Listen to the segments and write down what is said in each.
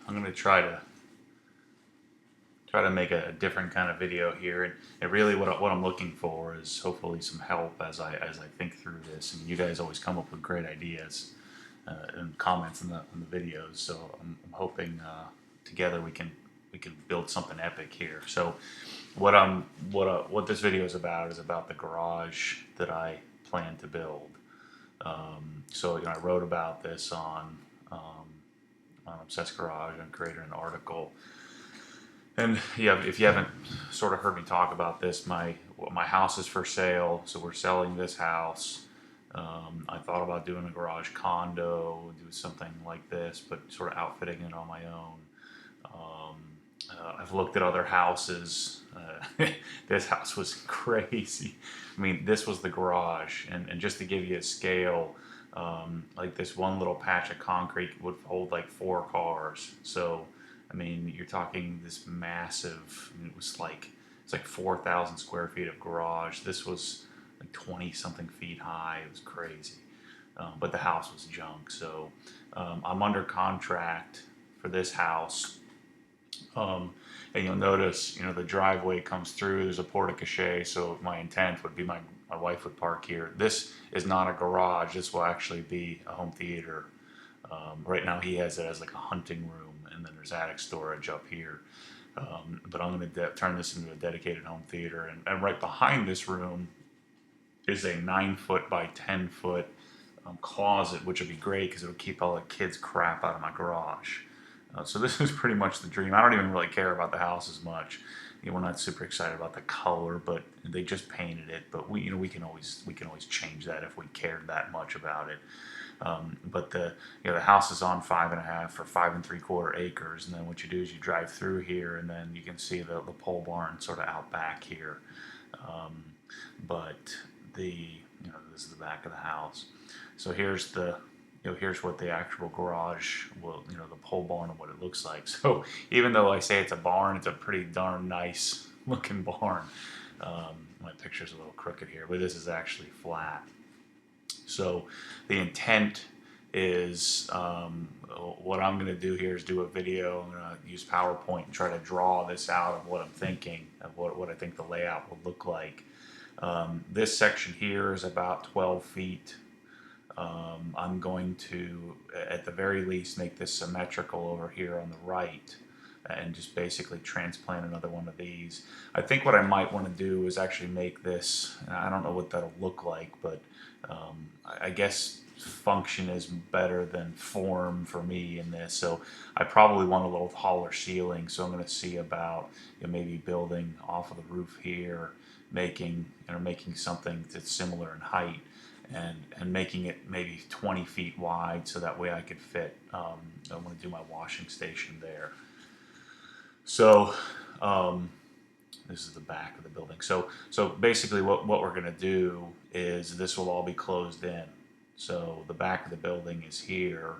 I'm gonna try to make a different kind of video here, and really what I'm looking for is hopefully some help as I think through this. And you guys always come up with great ideas and comments in the videos, so I'm hoping together we can build something epic here. So what this video is about the garage that I plan to build. So I wrote about this on Obsessed Garage and created an article. And yeah, if you haven't sort of heard me talk about this, my house is for sale, so we're selling this house. I thought about doing a garage condo, do something like this, but sort of outfitting it on my own. I've looked at other houses. This house was crazy. I mean, this was the garage, and just to give you a scale, like this one little patch of concrete would hold like 4 cars. So, I mean, you're talking this massive. I mean, it's like 4,000 square feet of garage. This was like 20 something feet high. It was crazy, but the house was junk. So, I'm under contract for this house. And you'll notice, the driveway comes through. There's a porte-cochere, so my intent would be my wife would park here. This is not a garage. This will actually be a home theater. Right now, he has it as like a hunting room, and then there's attic storage up here. But I'm going to turn this into a dedicated home theater, and right behind this room is a 9 foot by 10 foot closet, which would be great because it would keep all the kids' crap out of my garage. So this is pretty much the dream. I don't even really care about the house as much. We're not super excited about the color, but they just painted it. But we can always change that if we cared that much about it. But the house is on 5.5 or 5 3/4 acres, and then what you do is you drive through here, and then you can see the pole barn sort of out back here. But this is the back of the house. So here's what the actual garage will, the pole barn and what it looks like. So even though I say it's a barn, it's a pretty darn nice looking barn. My picture's a little crooked here, but this is actually flat. So the intent is, what I'm going to do here is do a video. I'm going to use PowerPoint and try to draw this out of what I'm thinking, of what I think the layout will look like. This section here is about 12 feet. I'm going to, at the very least, make this symmetrical over here on the right and just basically transplant another one of these. I think what I might want to do is actually make this, and I don't know what that'll look like, but I guess function is better than form for me in this. So I probably want a little taller ceiling, so I'm going to see about maybe building off of the roof here, making something that's similar in height, and making it maybe 20 feet wide, so that way I could fit. I want to do my washing station there. So this is the back of the building. So basically, what we're going to do is this will all be closed in. So the back of the building is here.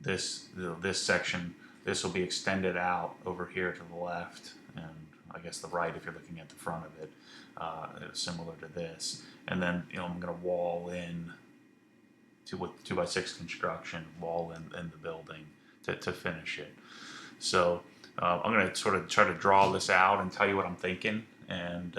This section, this will be extended out over here to the left, and I guess the right if you're looking at the front of it, similar to this. And then I'm going to wall in with 2x6 construction, wall in the building to finish it. So I'm going to sort of try to draw this out and tell you what I'm thinking, and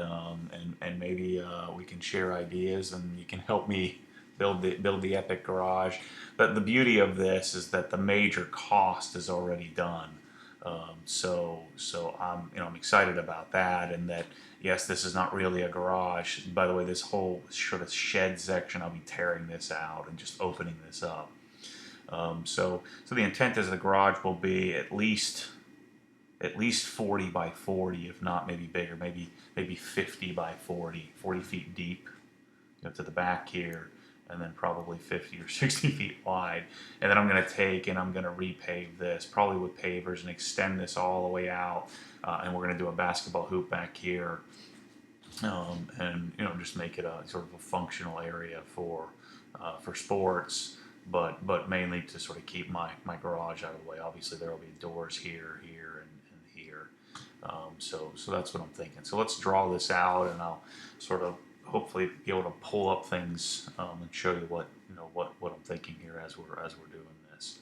maybe we can share ideas, and you can help me build the epic garage. But the beauty of this is that the major cost is already done. So I'm excited about that, and that yes, this is not really a garage. By the way, this whole sort of shed section, I'll be tearing this out and just opening this up. So the intent is the garage will be at least 40 by 40, if not maybe bigger, maybe 50 by 40 feet deep, to the back here, and then probably 50 or 60 feet wide. And then I'm going to take and I'm going to repave this, probably with pavers, and extend this all the way out. And we're going to do a basketball hoop back here, and just make it a sort of a functional area for sports, but mainly to sort of keep my garage out of the way. Obviously, there will be doors here, here, and here. So that's what I'm thinking. So let's draw this out, and I'll sort of hopefully be able to pull up things and show you what I'm thinking here as we're doing this.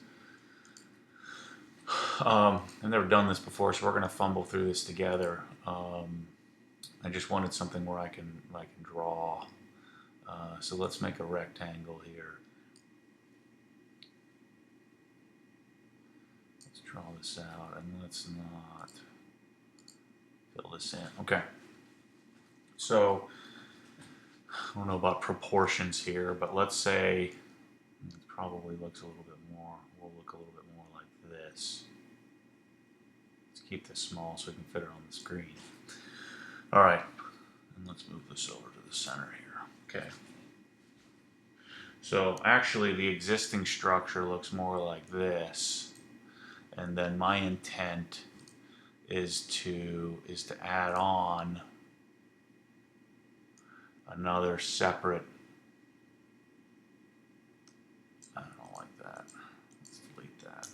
I've never done this before, so we're going to fumble through this together. I just wanted something where I can draw. So let's make a rectangle here. Let's draw this out, and let's not fill this in. Okay. So I don't know about proportions here, but let's say it probably looks a little bit more. Will look a little bit more like this. Let's keep this small so we can fit it on the screen. All right, and let's move this over to the center here. Okay. So actually, the existing structure looks more like this, and then my intent is to add on another separate. I don't like that. Let's delete that.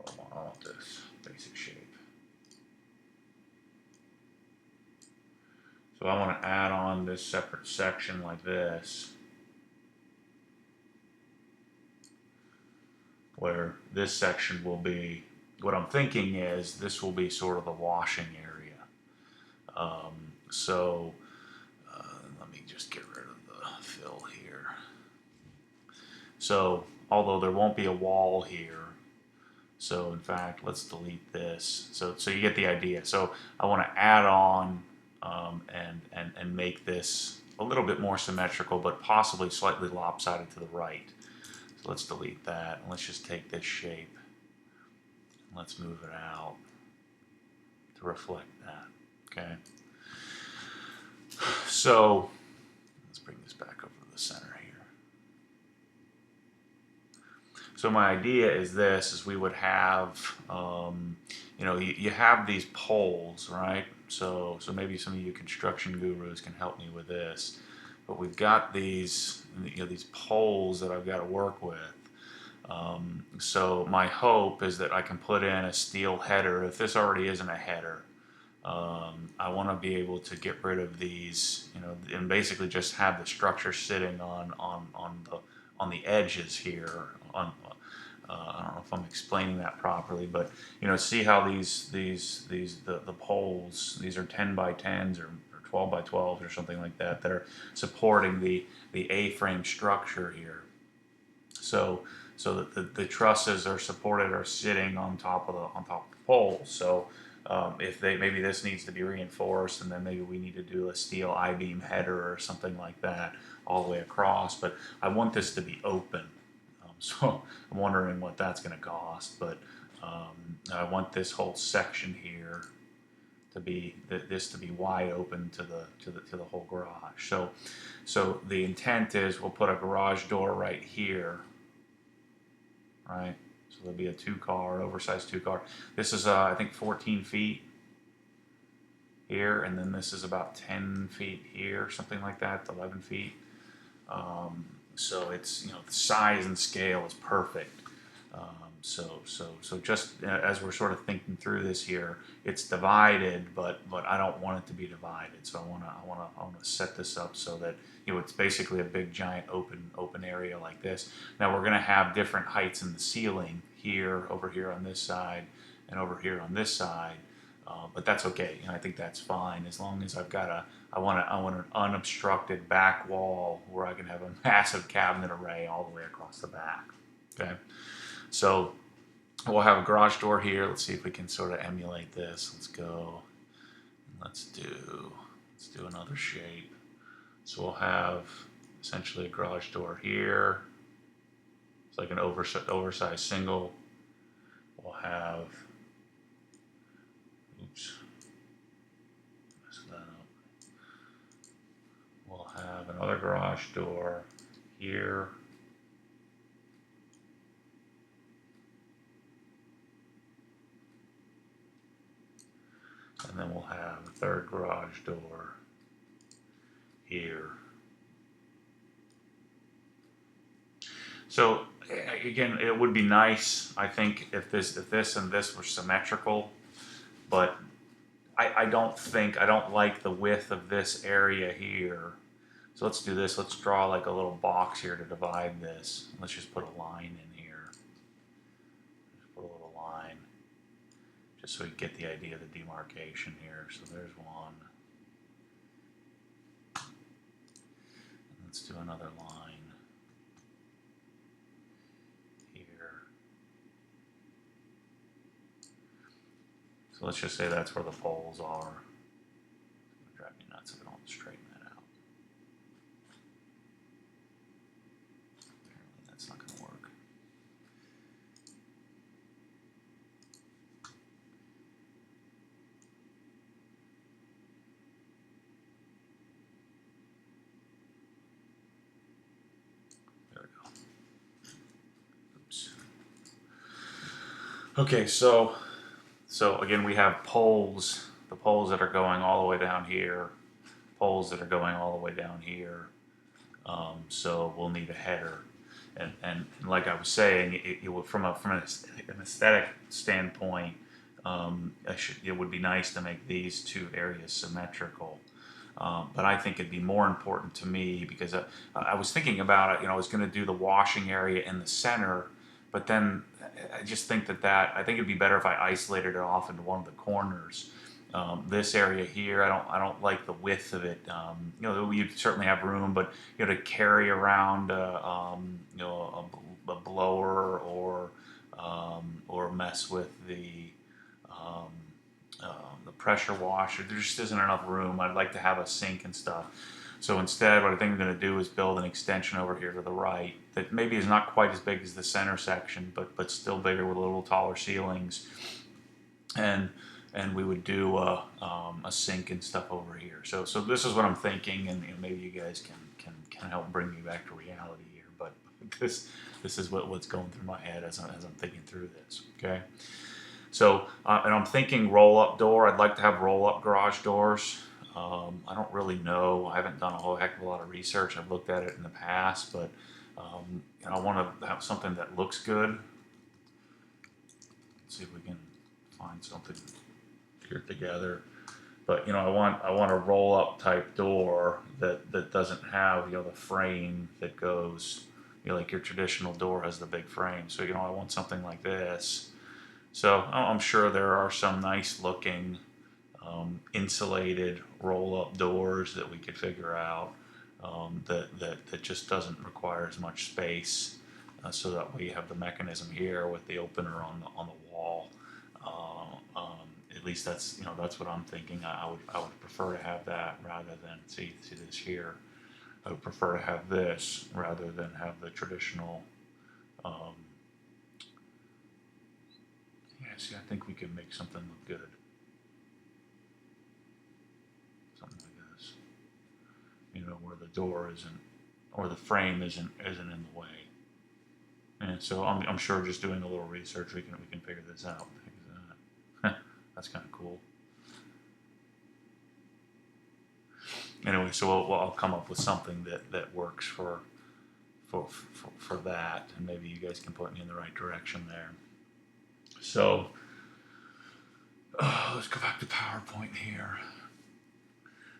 I want this basic shape. So I want to add on this separate section like this, where this section will be, what I'm thinking is this will be sort of the washing area. So let me just get rid of the fill here. So although there won't be a wall here, so in fact, let's delete this. So you get the idea. So I want to add on and make this a little bit more symmetrical, but possibly slightly lopsided to the right. So let's delete that, and let's just take this shape, and let's move it out to reflect that, okay? So let's bring this back over to the center here. So my idea is this, is we would have, you know, you have these poles, right? So maybe some of you construction gurus can help me with this. But we've got these, you know, these poles that I've got to work with. So my hope is that I can put in a steel header. If this already isn't a header, I want to be able to get rid of these, you know, and basically just have the structure sitting on the edges here. I don't know if I'm explaining that properly, but you know, see how the poles, these are 10 by 10s or 12 by 12s or something like that, that are supporting the A-frame structure here. So that the trusses are supported, are sitting on top of the poles. So if maybe this needs to be reinforced, and then maybe we need to do a steel I-beam header or something like that all the way across. But I want this to be open. So I'm wondering what that's going to cost, but I want this whole section here to be wide open to the whole garage. So the intent is we'll put a garage door right here, right? So there'll be a oversized two car. This is I think 14 feet here, and then this is about 10 feet here, something like that, 11 feet. So it's, you know, the size and scale is perfect. So just as we're sort of thinking through this here, it's divided, but I don't want it to be divided. So I want to set this up so that, you know, it's basically a big giant open area like this. Now we're going to have different heights in the ceiling here, over here on this side, and over here on this side. But that's okay. You know, I think that's fine as long as I've got I want an unobstructed back wall where I can have a massive cabinet array all the way across the back. Okay, so we'll have a garage door here. Let's see if we can sort of emulate this. Let's go. Let's do another shape. So we'll have essentially a garage door here. It's like an oversized single. We'll have. Oops. Messed that up. We'll have another garage door here. And then we'll have a third garage door here. So again, it would be nice, I think, if this and this were symmetrical, but I don't like the width of this area here. So let's do this. Let's draw like a little box here to divide this. Let's just put a line in here. Just put a little line, just so we get the idea of the demarcation here. So there's one. Let's do another line here. So let's just say that's where the poles are. It's going to drive me nuts if I don't straighten that out. Apparently that's not going to work. There we go. Oops. Okay, so again, we have poles, the poles that are going all the way down here, poles that are going all the way down here. So we'll need a header. And like I was saying, from an aesthetic standpoint, it would be nice to make these two areas symmetrical. But I think it'd be more important to me because I was thinking about it. I was going to do the washing area in the center, but then I just think I think it'd be better if I isolated it off into one of the corners. This area here, I don't like the width of it. You certainly have room, but to carry around a blower or mess with the pressure washer. There just isn't enough room. I'd like to have a sink and stuff. So instead, what I think I'm going to do is build an extension over here to the right that maybe is not quite as big as the center section, but still bigger with a little taller ceilings. And we would do a sink and stuff over here. So this is what I'm thinking, and maybe you guys can help bring me back to reality here. But this is what's going through my head as I'm thinking through this. Okay. So and I'm thinking roll-up door. I'd like to have roll-up garage doors. I don't really know. I haven't done a whole heck of a lot of research. I've looked at it in the past, but I want to have something that looks good. Let's see if we can find something here together. But I want a roll-up type door that doesn't have the frame that goes like your traditional door has the big frame. So I want something like this. So I'm sure there are some nice looking insulated roll-up doors that we could figure out that just doesn't require as much space, so that we have the mechanism here with the opener on the wall. At least that's what I'm thinking. I would prefer to have that rather than see this here. I would prefer to have this rather than have the traditional. Yeah, see, I think we could make something look good. Something like this. Where the door isn't, or the frame isn't in the way. And so I'm sure just doing a little research we can figure this out. That's kind of cool. Anyway, so I'll come up with something that works for that, and maybe you guys can point me in the right direction there. So let's go back to PowerPoint here.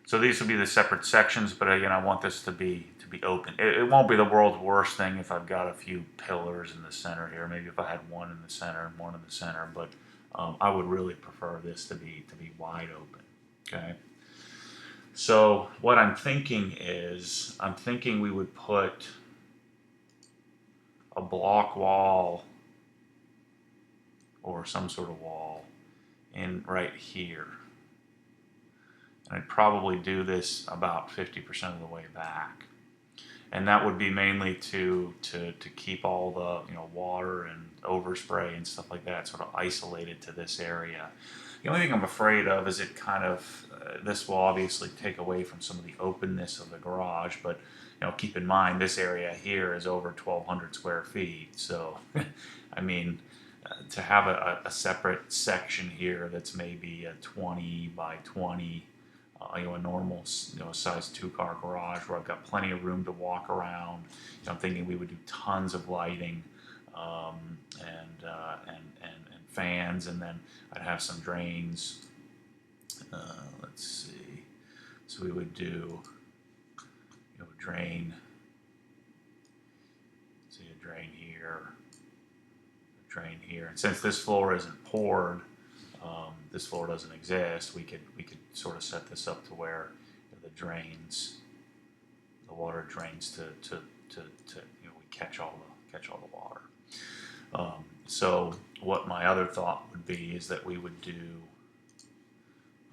So these will be the separate sections, but again, I want this to be open. It won't be the world's worst thing if I've got a few pillars in the center here. Maybe if I had one in the center and one in the center, but I would really prefer this to be wide open. Okay. So what I'm thinking is, we would put a block wall or some sort of wall in right here. And I'd probably do this about 50% of the way back. And that would be mainly to keep all the water and overspray and stuff like that sort of isolated to this area. The only thing I'm afraid of is it kind of, this will obviously take away from some of the openness of the garage, but keep in mind this area here is over 1,200 square feet. So, I mean, to have a separate section here that's maybe a 20 by 20, a normal size 2-car garage where I've got plenty of room to walk around. I'm thinking we would do tons of lighting and fans, and then I'd have some drains. Let's see. So we would do drain. See a drain here, a drain here. And since this floor isn't poured, this floor doesn't exist, we could sort of set this up to where the drains, the water drains to we catch all the water. So what my other thought would be is that I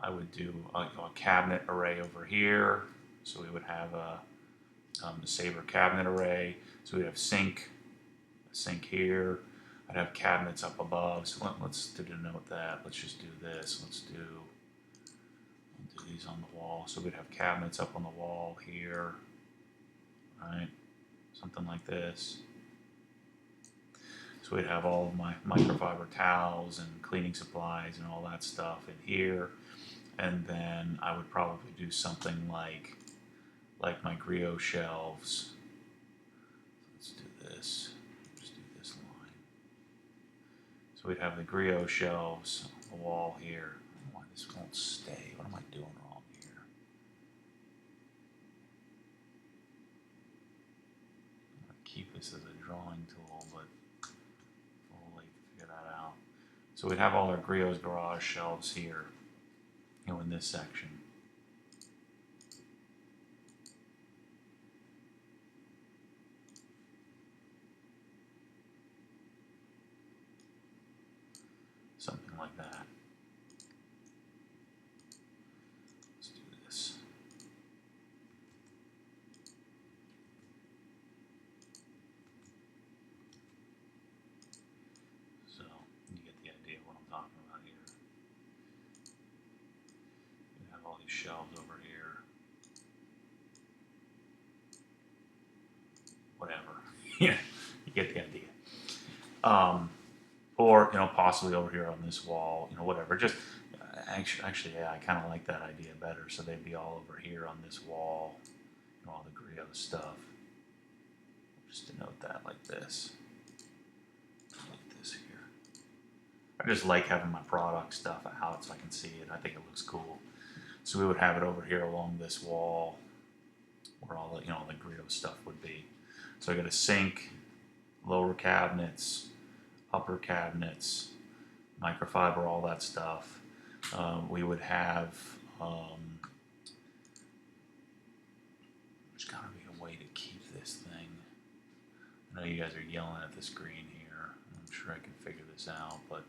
would do a cabinet array over here. So we would have a Sabre cabinet array. So we'd have a sink here. I'd have cabinets up above. So let's denote that. Let's just do this. I'll do these on the wall. So we'd have cabinets up on the wall here, right? Something like this. So we'd have all of my microfiber towels and cleaning supplies and all that stuff in here. And then I would probably do something like my griot shelves. Let's do this. Just do this line. So we'd have the griot shelves on the wall here. I don't know why this won't stay. What am I doing wrong here? I'm going to keep this as a drawing tool, but we'll wait to figure that out. So we'd have all our griot's garage shelves here, in this section. Something like that. Let's do this. So you get the idea of what I'm talking about here. You have all these shelves over here. Whatever. Yeah, you get the idea. Or possibly over here on this wall, whatever. Just actually, yeah, I kind of like that idea better. So they'd be all over here on this wall, all the griot stuff. Just denote that like this, here. I just like having my product stuff out so I can see it. I think it looks cool. So we would have it over here along this wall, where all the the griot stuff would be. So I got a sink, lower cabinets, upper cabinets, microfiber, all that stuff. We would have, there's got to be a way to keep this thing. I know you guys are yelling at the screen here. I'm sure I can figure this out, but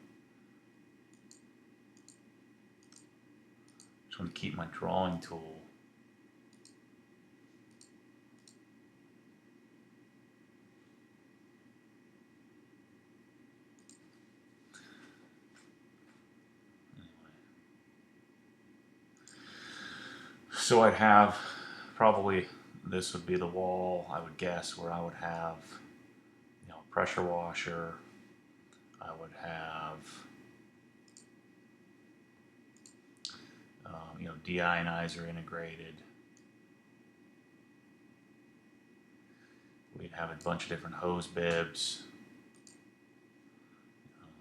I just want to keep my drawing tool. So I'd have, probably this would be the wall, I would guess, where I would have, a pressure washer. I would have, deionizer integrated. We'd have a bunch of different hose bibs.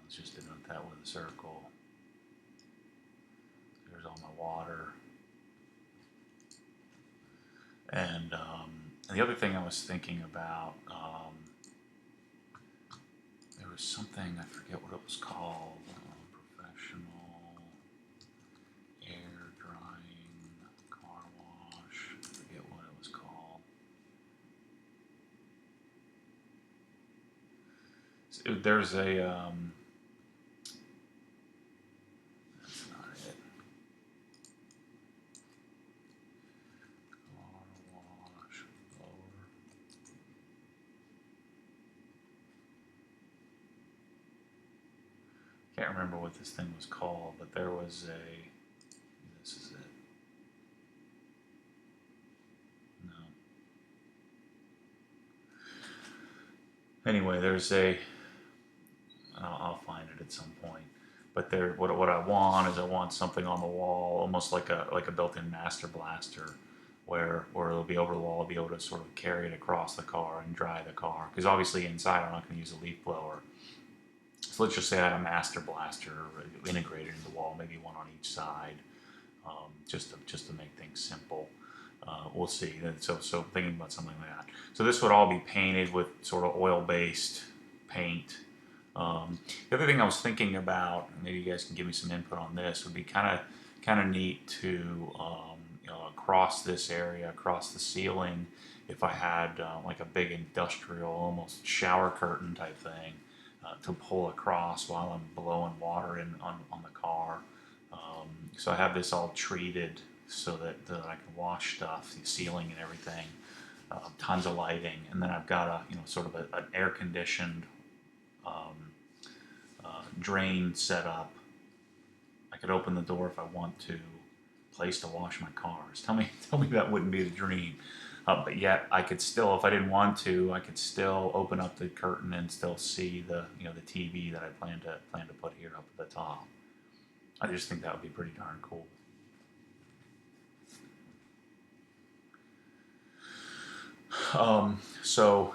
Let's just denote that with a circle. There's all my water. And the other thing I was thinking about, there was something, I forget what it was called, professional air drying car wash, I forget what it was called. So there's a, that's not it. Can't remember what this thing was called, but there was this is it. No. Anyway, there's I'll find it at some point. But what I want is I want something on the wall, almost like a built-in master blaster, where it'll be over the wall, I'll be able to sort of carry it across the car and dry the car. Because obviously inside I'm not going to use a leaf blower. So let's just say I had a master blaster integrated in the wall, maybe one on each side, just to make things simple. we'll see. So thinking about something like that. So this would all be painted with sort of oil-based paint. The other thing I was thinking about, maybe you guys can give me some input on this, would be kind of neat to across this area, across the ceiling, if I had like a big industrial, almost shower curtain type thing to pull across while I'm blowing water in on the car. So I have this all treated so that I can wash stuff, the ceiling and everything. Tons of lighting, and then I've got sort of an air conditioned drain set up. I could open the door if I want to. Place to wash my cars. Tell me that wouldn't be the dream. But yet I could still, if I didn't want to, I could still open up the curtain and still see the the TV that I plan to put here up at the top. I just think that would be pretty darn cool. So,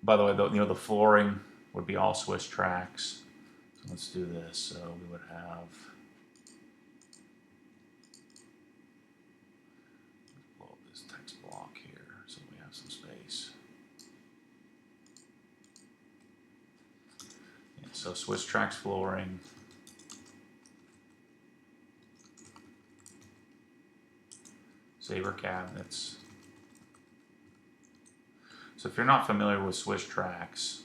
by the way, the flooring would be all Swiss tracks. So let's do this. So we would have. Let's blow up this text block here so we have some space. Yeah, so Swiss tracks flooring. Saber cabinets. So if you're not familiar with Swiss tracks,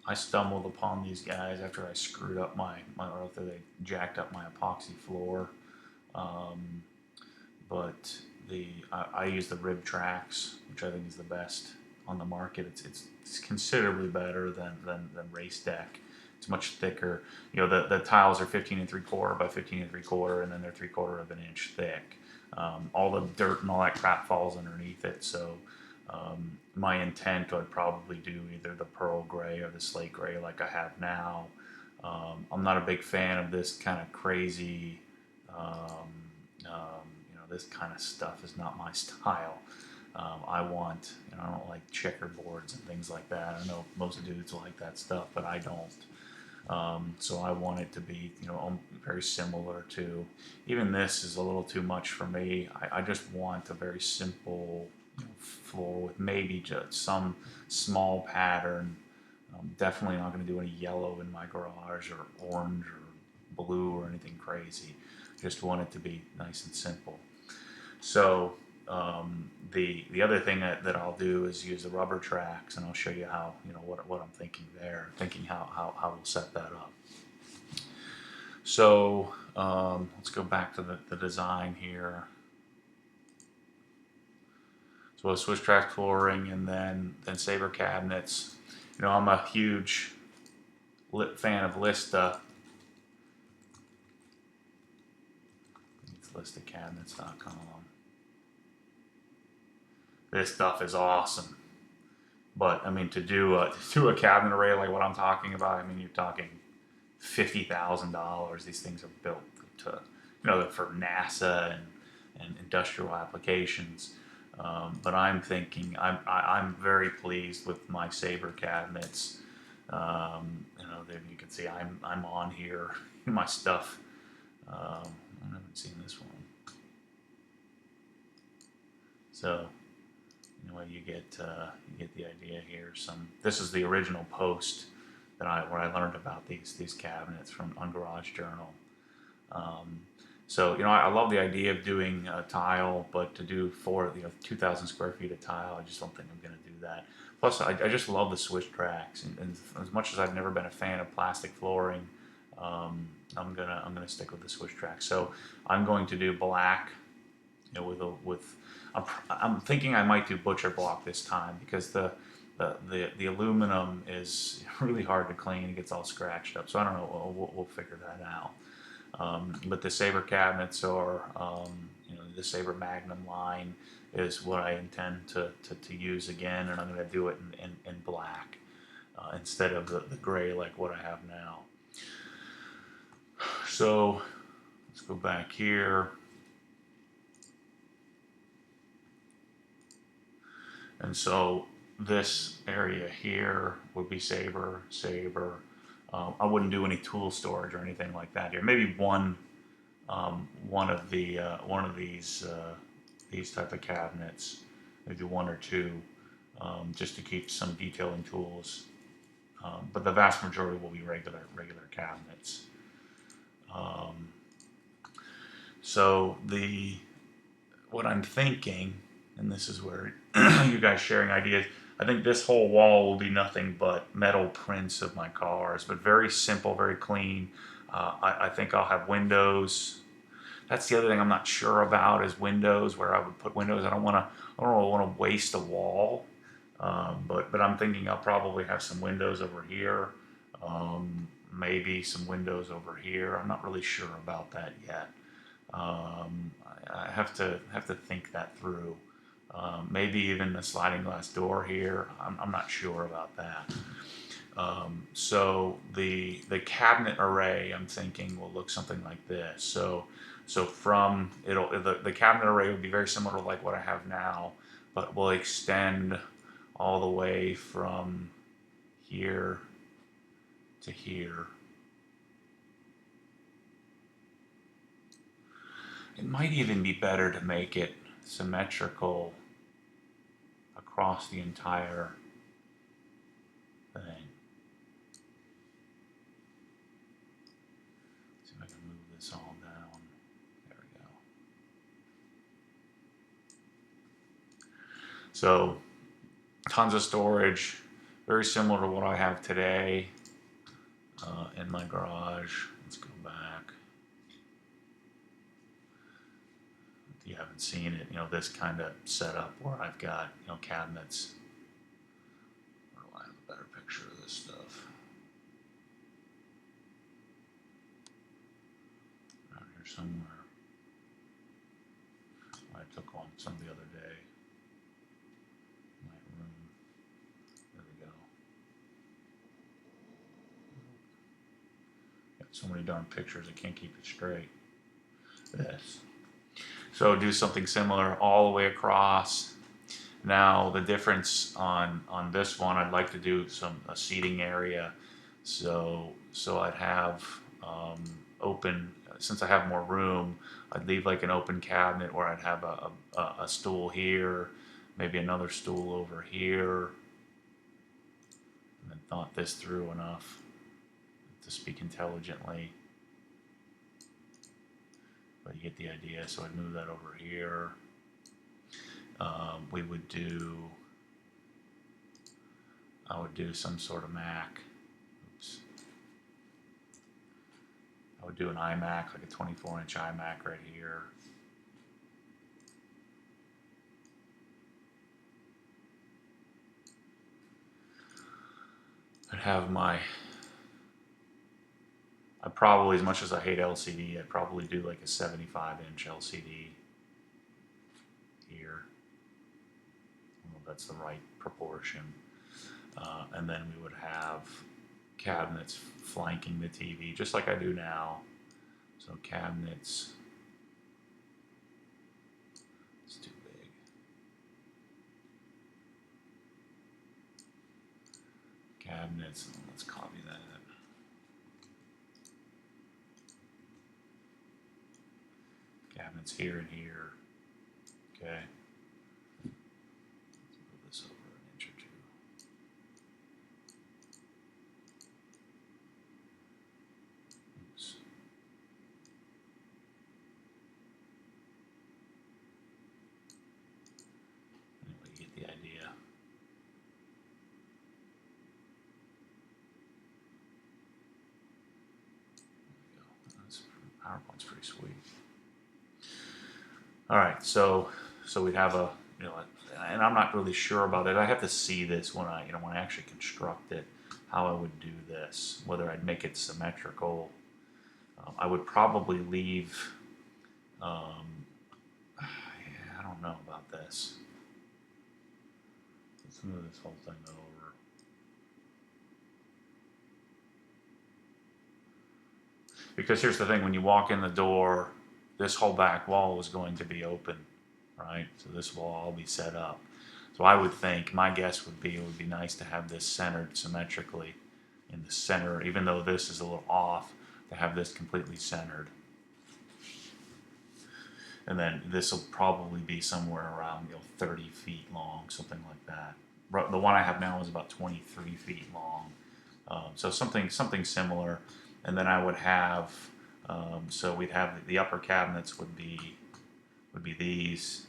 I stumbled upon these guys after I screwed up or after they jacked up my epoxy floor. But I use the rib tracks, which I think is the best on the market. It's considerably better than race deck. It's much thicker. The tiles are 15 3/4 by 15 3/4, and then they're 3/4 of an inch thick. All the dirt and all that crap falls underneath it. So my intent would probably do either the pearl gray or the slate gray like I have now. I'm not a big fan of this kind of crazy, this kind of stuff is not my style. I don't like checkerboards and things like that. I know most dudes like that stuff, but I don't. So I want it to be, very similar to, even this is a little too much for me. I just want a very simple floor with maybe just some small pattern. Definitely not going to do any yellow in my garage or orange or blue or anything crazy. Just want it to be nice and simple. So the other thing that I'll do is use the rubber tracks, and I'll show you how what I'm thinking there, how we'll set that up. So let's go back to the design here. So a Swiss track flooring, and then Saber cabinets. I'm a huge fan of Lista. It's listacabinets.com. This stuff is awesome. But I mean, to do a cabinet array like what I'm talking about, I mean, you're talking $50,000. These things are built to, for NASA and industrial applications. But I'm thinking, I'm very pleased with my Saber cabinets. There you can see I'm on here. My stuff. I haven't seen this one. So anyway, you get the idea here. This is the original post where I learned about these cabinets on Garage Journal. So I love the idea of doing a tile, but to do 2,000 square feet of tile, I just don't think I'm going to do that. Plus, I just love the Swiss tracks, and as much as I've never been a fan of plastic flooring, I'm gonna stick with the Swiss tracks. So I'm going to do black, I'm thinking I might do butcher block this time because the aluminum is really hard to clean. It gets all scratched up. So I don't know. We'll figure that out. But the Saber cabinets or the Saber Magnum line is what I intend to use again, and I'm going to do it in black instead of the gray like what I have now. So let's go back here. And so this area here would be Saber. I wouldn't do any tool storage or anything like that here. Maybe one one of these type of cabinets, maybe one or two, just to keep some detailing tools. But the vast majority will be regular cabinets. Um, so what I'm thinking, and this is where you guys sharing ideas. I think this whole wall will be nothing but metal prints of my cars, but very simple, very clean. I think I'll have windows. That's the other thing I'm not sure about is windows, where I would put windows. I don't really want to waste a wall, but I'm thinking I'll probably have some windows over here, maybe some windows over here. I'm not really sure about that yet. I have to think that through. Maybe even a sliding glass door here. I'm not sure about that. So the cabinet array, I'm thinking, will look something like this. So from the cabinet array will be very similar to like what I have now, but will extend all the way from here to here. It might even be better to make it symmetrical across the entire thing. See if I can move this all down. There we go. So tons of storage, very similar to what I have today in my garage. Let's go back. If you haven't seen it, this kind of setup where I've got, cabinets. Where do I have a better picture of this stuff? Around here somewhere. I took on some the other day. My room. There we go. Got so many darn pictures, I can't keep it straight. This. So do something similar all the way across. Now the difference on this one, I'd like to do a seating area. So I'd have open, since I have more room, I'd leave like an open cabinet where I'd have a stool here, maybe another stool over here, and then thought this through enough to speak intelligently. But you get the idea. So I'd move that over here. I would do some sort of Mac. Oops. I would do an iMac, like a 24-inch iMac right here. I'd have I'd probably, as much as I hate LCD, I'd probably do like a 75-inch LCD here. Well, that's the right proportion. And then we would have cabinets flanking the TV, just like I do now. So cabinets, it's too big. Cabinets, let's copy that. Cabinets here and here. Okay. Let's move this over an inch or two. Oops. Anyway, you get the idea. There we go. PowerPoint's pretty sweet. All right, so we'd have and I'm not really sure about it. I have to see this when I actually construct it, how I would do this, whether I'd make it symmetrical. I would probably leave. I don't know about this. Let's move this whole thing over. Because here's the thing: when you walk in the door, this whole back wall is going to be open, right? So this will all be set up. So I would think, my guess would be, it would be nice to have this centered symmetrically in the center, even though this is a little off, to have this completely centered. And then this will probably be somewhere around 30 feet long, something like that. The one I have now is about 23 feet long. So something similar. And then I would have, so we'd have the upper cabinets would be these,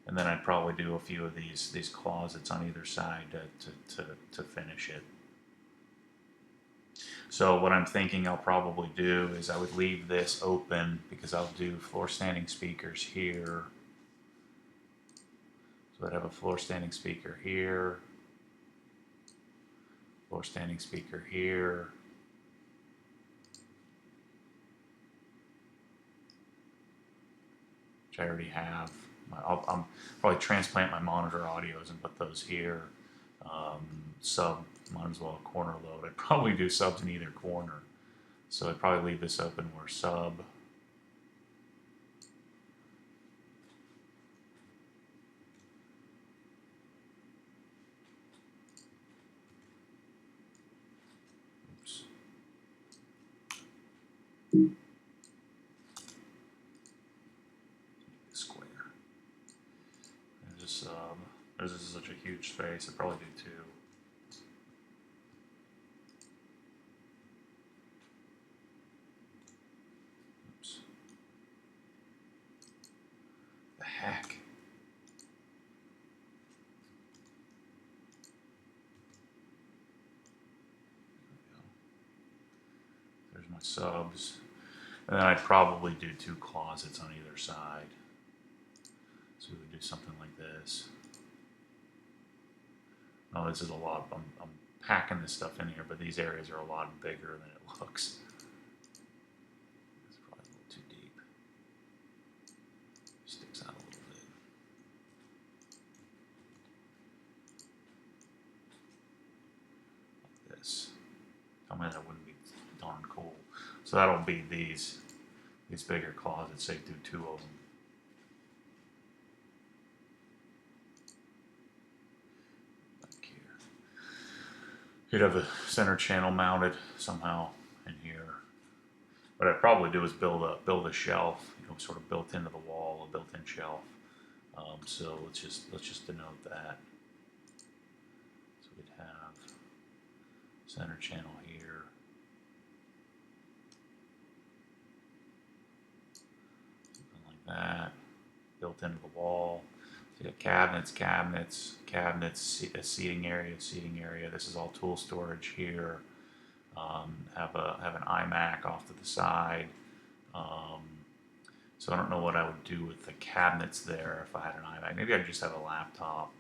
and then I'd probably do a few of these closets on either side to finish it. So what I'm thinking I'll probably do is I would leave this open because I'll do floor standing speakers here. So I'd have a floor standing speaker here, floor standing speaker here, which I already have. I'll probably transplant my monitor audios and put those here. Sub, might as well corner load. I'd probably do subs in either corner. So I'd probably leave this open where sub. Oops. Square. There's a sub. This is such a huge space. I'd probably do two. Oops. The heck? There's my subs. And then I'd probably do two closets on either side. So we would do something like this. Oh, this is a lot. I'm packing this stuff in here, but these areas are a lot bigger than it looks. It's probably a little too deep. Sticks out a little bit. Like this. Tell me that wouldn't be darn cool. So that'll be these bigger closets. Say do two of them. You'd have the center channel mounted somehow in here. What I'd probably do is build a shelf, sort of built into the wall, a built-in shelf. So let's just denote that. So we'd have center channel here. Something like that, built into the wall. So you got cabinets, a seating area. This is all tool storage here. Have an iMac off to the side. So I don't know what I would do with the cabinets there if I had an iMac. Maybe I'd just have a laptop.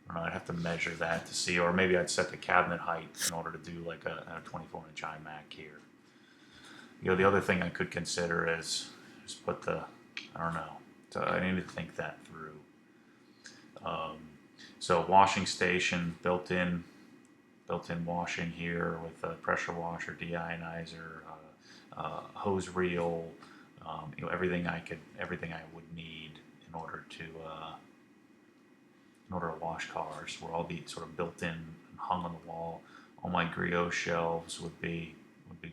I don't know, I'd have to measure that to see, or maybe I'd set the cabinet height in order to do like a 24-inch iMac here. The other thing I could consider is just put I don't know. So I need to think that through. So washing station, built-in washing here with a pressure washer, deionizer, hose reel, everything I would need in order to wash cars. Were all be sort of built in and hung on the wall. All my griot shelves would be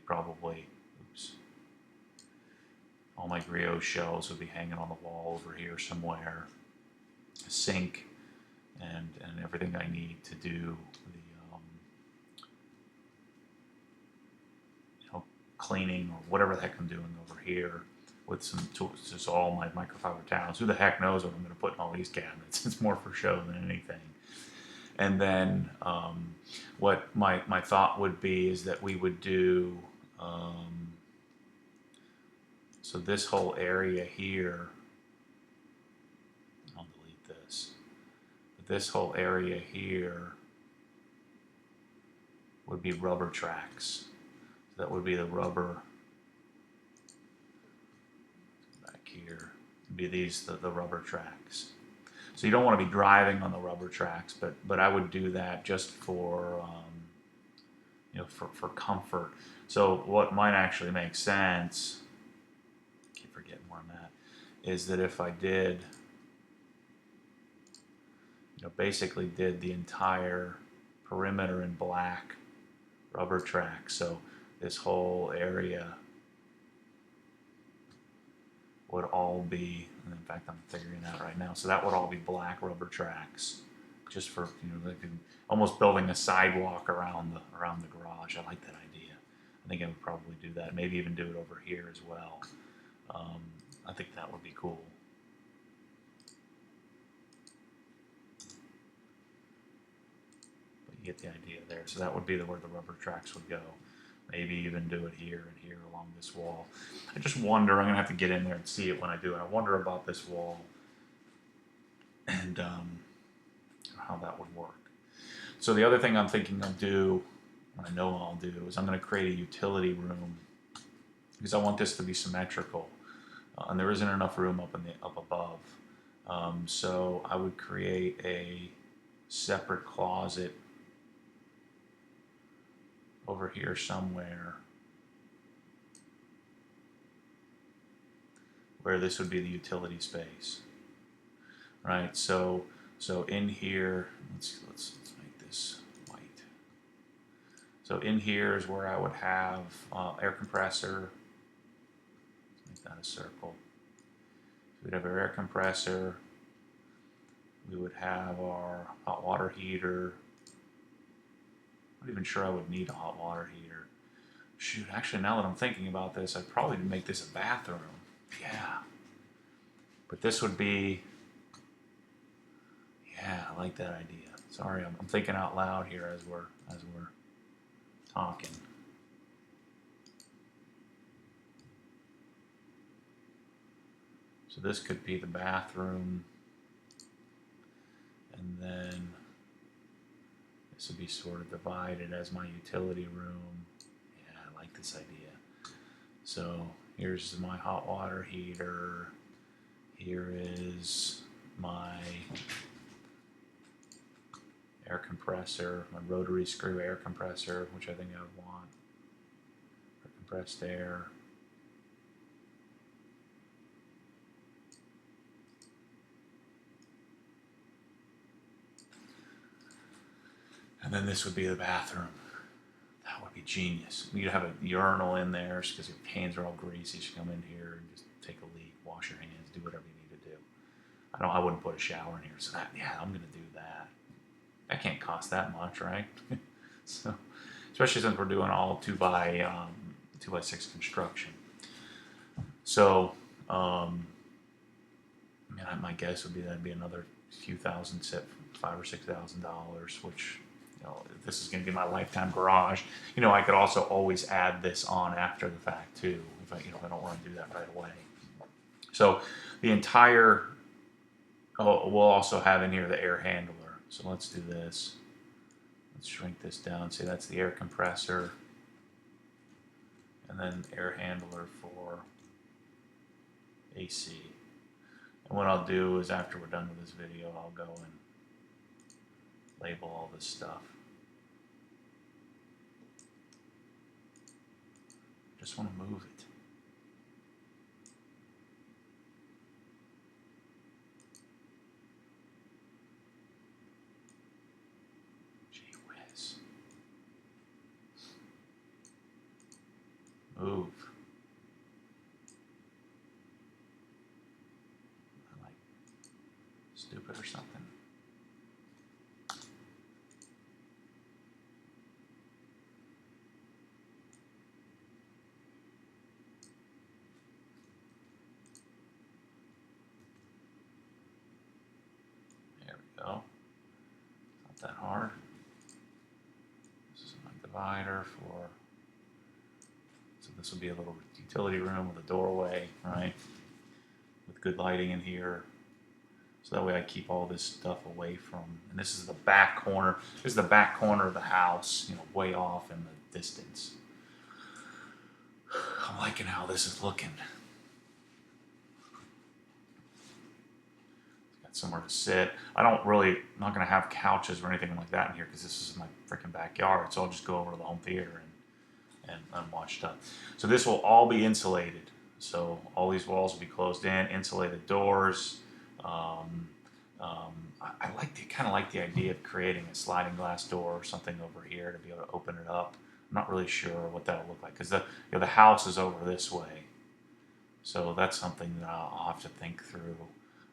probably. Oops. All my griot shelves would be hanging on the wall over here somewhere. A sink and everything I need to do the cleaning or whatever the heck I'm doing over here with some tools. Just all my microfiber towels. Who the heck knows what I'm going to put in all these cabinets? It's more for show than anything. And then what my thought would be is that we would do. So this whole area here, I'll delete this. But this whole area here would be rubber tracks. So that would be the rubber back here. Would be the rubber tracks. So you don't want to be driving on the rubber tracks, but I would do that just for for comfort. So what might actually make sense, I keep forgetting where I'm at, is that if I did, basically did the entire perimeter in black rubber tracks. So this whole area would all be, and in fact I'm figuring it out right now, so that would all be black rubber tracks, just for, like almost building a sidewalk around the garage. I like that idea. I think I would probably do that. Maybe even do it over here as well. I think that would be cool. But you get the idea there. So that would be where the rubber tracks would go. Maybe even do it here and here along this wall. I just wonder, I'm going to have to get in there and see it when I do it. I wonder about this wall and how that would work. So the other thing I'm thinking I'll do, I know I'll do, is I'm going to create a utility room because I want this to be symmetrical. And there isn't enough room up above. So I would create a separate closet over here somewhere where this would be the utility space, right? So in here, let's make this white. So in here is where I would have air compressor. Let's make that a circle. So we'd have our air compressor. We would have our hot water heater. I'm not even sure I would need a hot water heater. Shoot, actually, now that I'm thinking about this, I'd probably make this a bathroom. Yeah. But this would be, yeah, I like that idea. Sorry, I'm thinking out loud here as we're talking. So this could be the bathroom, and then this would be sort of divided as my utility room. Yeah, I like this idea. So here's my hot water heater. Here is my air compressor, my rotary screw air compressor, which I think I would want for compressed air. And then this would be the bathroom. That would be genius. You'd have a urinal in there because your hands are all greasy. You should come in here and just take a leak, wash your hands, do whatever you need to do. I wouldn't put a shower in here. So that, yeah, I'm gonna do that. That can't cost that much, right? So, especially since we're doing all 2x6 construction. So, my guess would be that'd be another few thousand, $5,000 or $6,000, which, if this is going to be my lifetime garage, I could also always add this on after the fact too, if I don't want to do that right away. So the entire, we'll also have in here the air handler. So let's do this. Let's shrink this down. Say that's the air compressor, and then air handler for AC. And what I'll do is after we're done with this video, I'll go and label all this stuff. Just want to move it. Gee whiz. Move. I like stupid or something. Go. Not that hard. This is my divider for, so this will be a little utility room with a doorway, right? With good lighting in here. So that way I keep all this stuff away from, and this is the back corner. This is the back corner of the house, way off in the distance. I'm liking how this is looking. Somewhere to sit. I'm not going to have couches or anything like that in here because this is my freaking backyard. So I'll just go over to the home theater and watch stuff. So this will all be insulated. So all these walls will be closed in, insulated doors. I kind of like the idea of creating a sliding glass door or something over here to be able to open it up. I'm not really sure what that'll look like because the house is over this way. So that's something that I'll have to think through.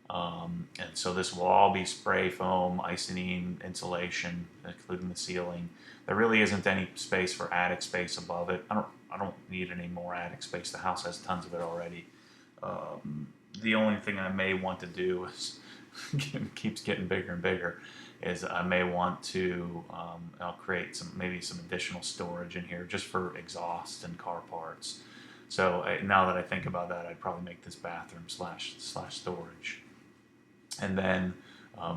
And so this will all be spray foam, isonine insulation, including the ceiling. There really isn't any space for attic space above it. I don't need any more attic space. The house has tons of it already. The only thing I may want to do is keeps getting bigger and bigger. Is I may want to I'll create maybe some additional storage in here just for exhaust and car parts. So now that I think about that, I'd probably make this bathroom slash storage. And then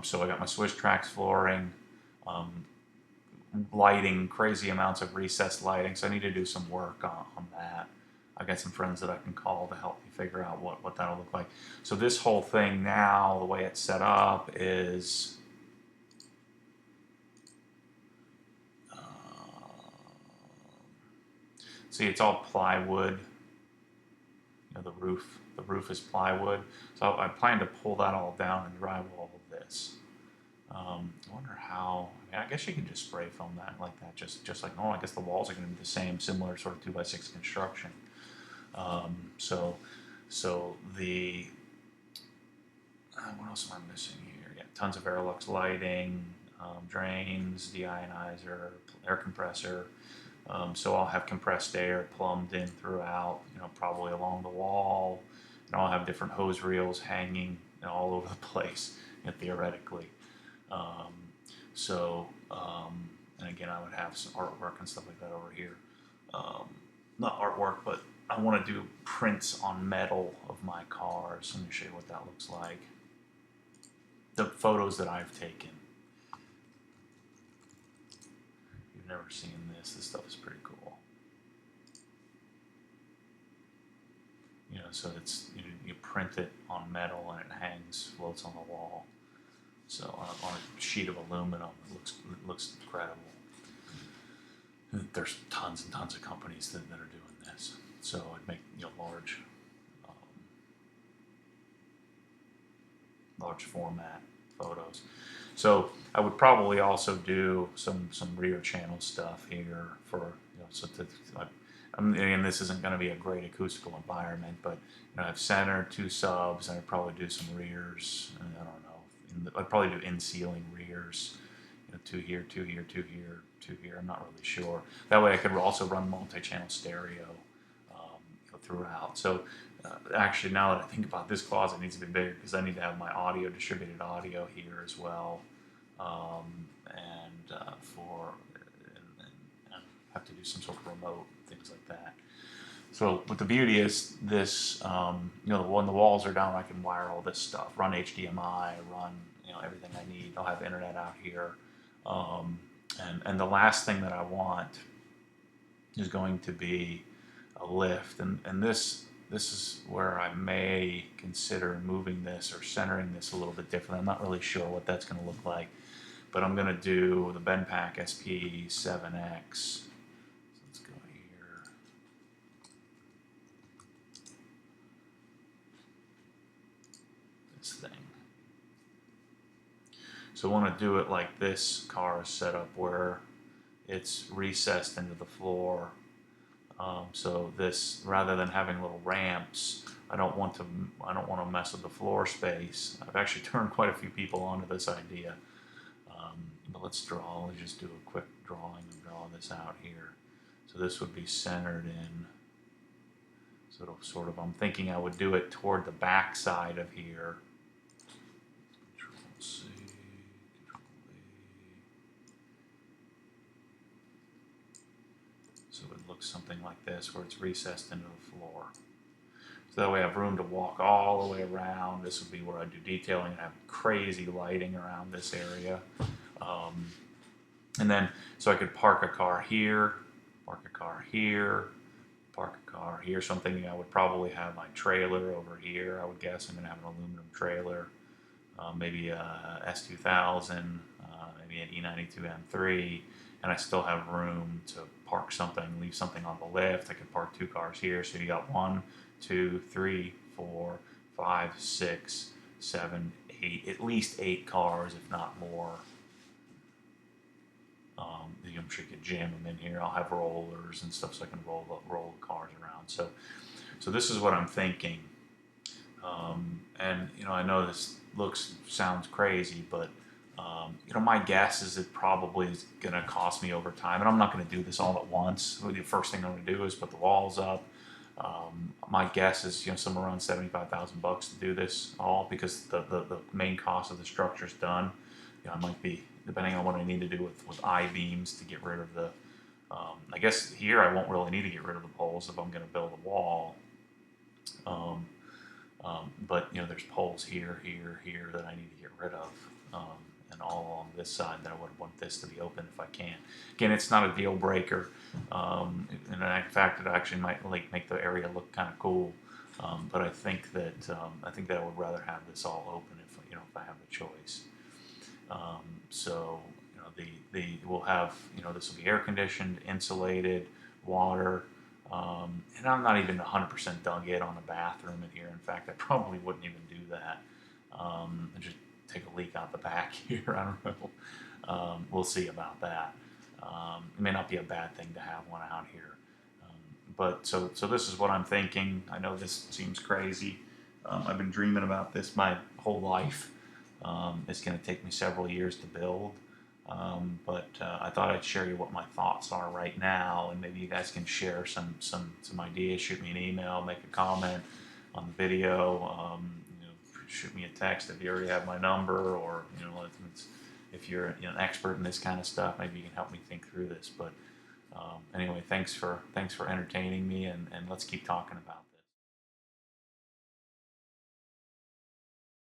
so I got my Swiss Tracks flooring, um, lighting, crazy amounts of recessed lighting. So I need to do some work on that. I got some friends that I can call to help me figure out what that'll look like. So this whole thing now, the way it's set up is, see, it's all plywood. You know, the roof is plywood. So I plan to pull that all down and drywall this. I wonder how. I mean, I guess you can just spray foam that like that, just like normal. I guess the walls are going to be the same, similar sort of 2x6 construction. So the what else am I missing here? Yeah, tons of Airlux lighting, drains, deionizer, air compressor. So I'll have compressed air plumbed in throughout, you know, probably along the wall. And I'll have different hose reels hanging, you know, all over the place, you know, theoretically. Um, and again, I would have some artwork and stuff like that over here. Um, Not artwork, but I want to do prints on metal of my cars. Let me show you what that looks like. The photos that I've taken. You've never seen this. This stuff is pretty cool. You know, so it's you print it on metal and it hangs, floats on the wall. So on a sheet of aluminum, it looks incredible. There's tons and tons of companies that are doing this. So I'd make, you know, large format photos. So I would probably also do some rear channel stuff here for, you know, so that and this isn't going to be a great acoustical environment, but you know, I have center, two subs, and I'd probably do some rears. I don't know. I'd probably do in-ceiling rears. You know, two here, two here, two here, two here. I'm not really sure. That way I could also run multi-channel stereo you know, throughout. So actually, now that I think about this closet, needs to be bigger because I need to have my audio, distributed audio here as well, and have to do some sort of remote things like that. So, but the beauty is this, you know, when the walls are down, I can wire all this stuff, run HDMI, run, you know, everything I need. I'll have internet out here, and the last thing that I want is going to be a lift, and this is where I may consider moving this or centering this a little bit differently. I'm not really sure what that's going to look like, but I'm going to do the Benpack SP7X. Let's go here. This thing. So I want to do it like this car is set up, where it's recessed into the floor. So this, rather than having little ramps, I don't want to mess with the floor space. I've actually turned quite a few people onto this idea. But let's just do a quick drawing and draw this out here. So this would be centered in, sort of, I'm thinking I would do it toward the back side of here. Control C, Control V. So it looks something like this, where it's recessed into the floor. So that way I have room to walk all the way around. This would be where I do detailing and have crazy lighting around this area. And then, so I could park a car here, park a car here, park a car here. So I'm thinking I would probably have my trailer over here. I would guess I'm going to have an aluminum trailer, maybe a S2000, maybe an E92 M3, and I still have room to park something, leave something on the lift. I could park two cars here. So you got 1, 2, 3, 4, 5, 6, 7, 8, at least 8 cars, if not more. I'm sure you could jam them in here. I'll have rollers and stuff so I can roll the cars around. So So this is what I'm thinking. And I know this sounds crazy, but my guess is it probably is going to cost me over time. And I'm not going to do this all at once. The first thing I'm going to do is put the walls up. My guess is somewhere around $75,000 to do this all, because the main cost of the structure is done. I might be, depending on what I need to do with I-beams to get rid of the. I guess here I won't really need to get rid of the poles if I'm going to build a wall. But there's poles here, here that I need to get rid of, and all along this side that I would want this to be open if I can. Again, it's not a deal breaker. And in fact, it actually might make the area look kind of cool. But I think that I would rather have this all open if I have the choice. So we'll have this will be air conditioned, insulated, water. And I'm not even 100% dug in on a bathroom in here. In fact, I probably wouldn't even do that. And just take a leak out the back here. I don't know. We'll see about that. It may not be a bad thing to have one out here. But so this is what I'm thinking. I know this seems crazy. I've been dreaming about this my whole life. It's going to take me several years to build. But I thought I'd share you what my thoughts are right now, and maybe you guys can share some ideas. Shoot me an email, make a comment on the video. Shoot me a text if you already have my number, or if you're an expert in this kind of stuff, maybe you can help me think through this. But anyway, thanks for entertaining me, and let's keep talking about it.